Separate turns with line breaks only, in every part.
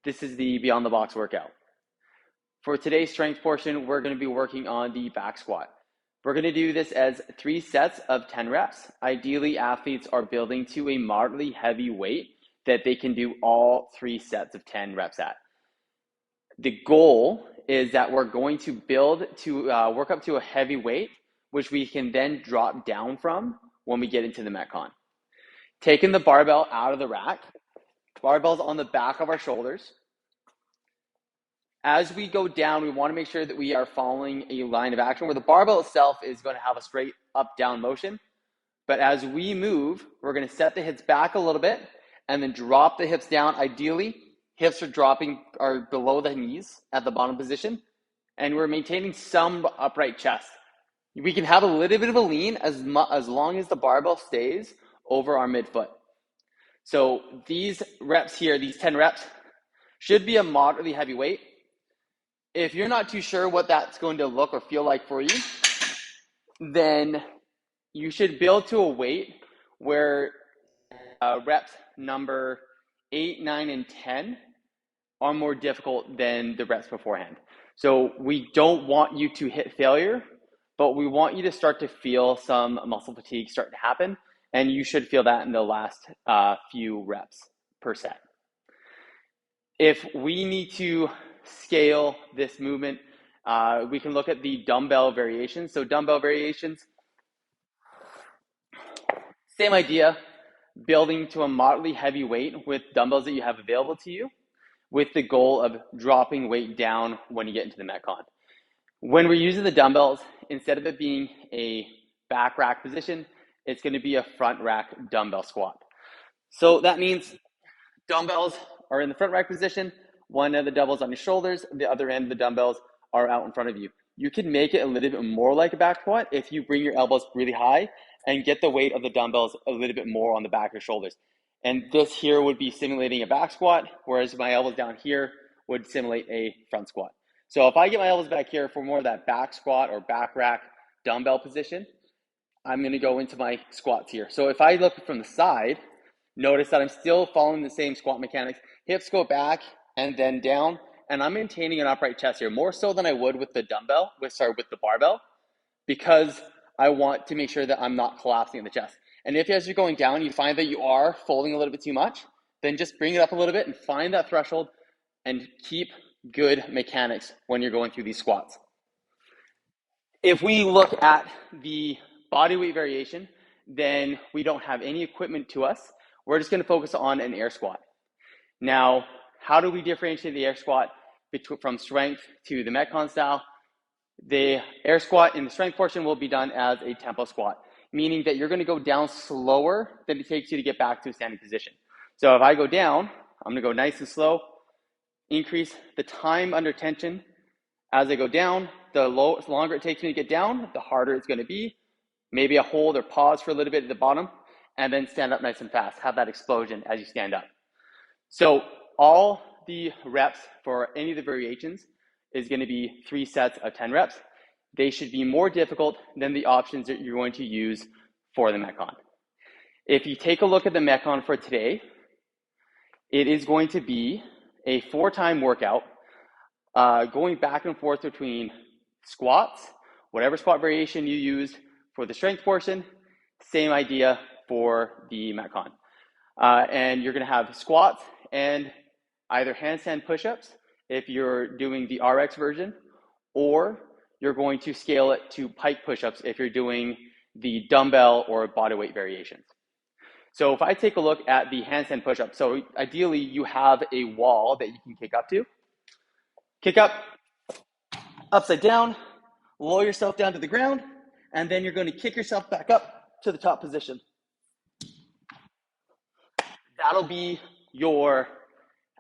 This is the Beyond the Box workout. For today's strength portion, we're going to be working on the back squat. We're going to do this as 3 sets of 10 reps. Ideally, athletes are building to a moderately heavy weight that they can do all 3 sets of 10 reps at. The goal is that we're going to build to work up to a heavy weight, which we can then drop down from when we get into the Metcon. Taking the barbell out of the rack, barbell's on the back of our shoulders. As we go down, we want to make sure that we are following a line of action where the barbell itself is going to have a straight up-down motion. But as we move, we're going to set the hips back a little bit and then drop the hips down. Ideally, hips are below the knees at the bottom position, and we're maintaining some upright chest. We can have a little bit of a lean as long as the barbell stays over our midfoot. So these reps here, these 10 reps, should be a moderately heavy weight. If you're not too sure what that's going to look or feel like for you, then you should build to a weight where reps number 8, 9, and 10 are more difficult than the reps beforehand. So we don't want you to hit failure, but we want you to start to feel some muscle fatigue start to happen, and you should feel that in the last few reps per set. If we need to scale this movement, we can look at the dumbbell variations. So dumbbell variations, same idea, building to a moderately heavy weight with dumbbells that you have available to you with the goal of dropping weight down when you get into the Metcon. When we're using the dumbbells, instead of it being a back rack position, it's going to be a front rack dumbbell squat. So that means dumbbells are in the front rack position, one of the dumbbells on your shoulders, the other end of the dumbbells are out in front of you. You can make it a little bit more like a back squat if you bring your elbows really high and get the weight of the dumbbells a little bit more on the back of your shoulders. And this here would be simulating a back squat, whereas my elbows down here would simulate a front squat. So if I get my elbows back here for more of that back squat or back rack dumbbell position, I'm going to go into my squats here. So if I look from the side, notice that I'm still following the same squat mechanics. Hips go back and then down, and I'm maintaining an upright chest here, more so than I would with the with the barbell, because I want to make sure that I'm not collapsing in the chest. And if as you're going down, you find that you are folding a little bit too much, then just bring it up a little bit and find that threshold and keep good mechanics when you're going through these squats. If we look at the body weight variation, then we don't have any equipment to us. We're just going to focus on an air squat. Now, how do we differentiate the air squat from strength to the Metcon style? The air squat in the strength portion will be done as a tempo squat, meaning that you're going to go down slower than it takes you to get back to a standing position. So if I go down, I'm going to go nice and slow, increase the time under tension. As I go down, the longer it takes me to get down, the harder it's going to be. Maybe a hold or pause for a little bit at the bottom, and then stand up nice and fast. Have that explosion as you stand up. So all the reps for any of the variations is going to be 3 sets of 10 reps. They should be more difficult than the options that you're going to use for the Metcon. If you take a look at the Metcon for today, it is going to be a 4-time workout, going back and forth between squats, whatever squat variation you used for the strength portion, same idea for the Metcon. And you're going to have squats and either handstand push-ups if you're doing the RX version, or you're going to scale it to pike push-ups if you're doing the dumbbell or bodyweight variations. So if I take a look at the handstand push-up, so ideally you have a wall that you can kick up to. Kick up, upside down, lower yourself down to the ground, and then you're going to kick yourself back up to the top position. That'll be your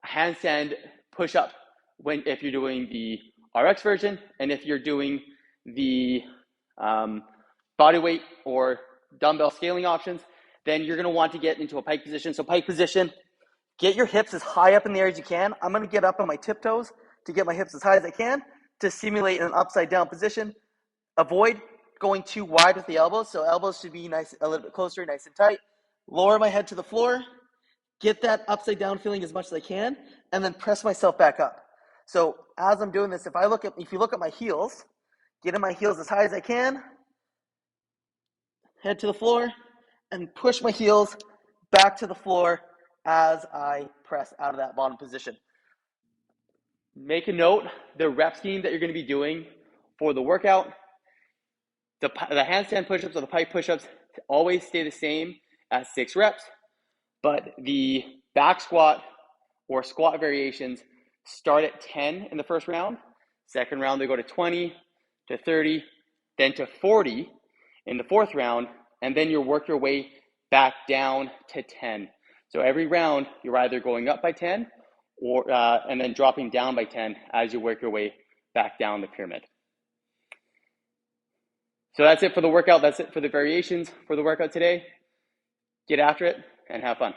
handstand push-up if you're doing the RX version, and if you're doing the bodyweight or dumbbell scaling options, then you're going to want to get into a pike position. So pike position, get your hips as high up in the air as you can. I'm going to get up on my tiptoes to get my hips as high as I can to simulate an upside down position. Avoid going too wide with the elbows, so elbows should be nice, a little bit closer, nice and tight. Lower my head to the floor,
get that upside down feeling as much as I can, and then press myself back up. So as I'm doing this, if you look at my heels, get in my heels as high as I can, head to the floor, and push my heels back to the floor as I press out of that bottom position.
Make a note, the rep scheme that you're going to be doing for the workout, the handstand push-ups or the pike push-ups always stay the same at 6 reps, but the back squat or squat variations start at 10 in the first round. Second round, they go to 20, to 30, then to 40 in the fourth round, and then you work your way back down to 10. So every round, you're either going up by 10 or and then dropping down by 10 as you work your way back down the pyramid. So that's it for the workout. That's it for the variations for the workout today. Get after it and have fun.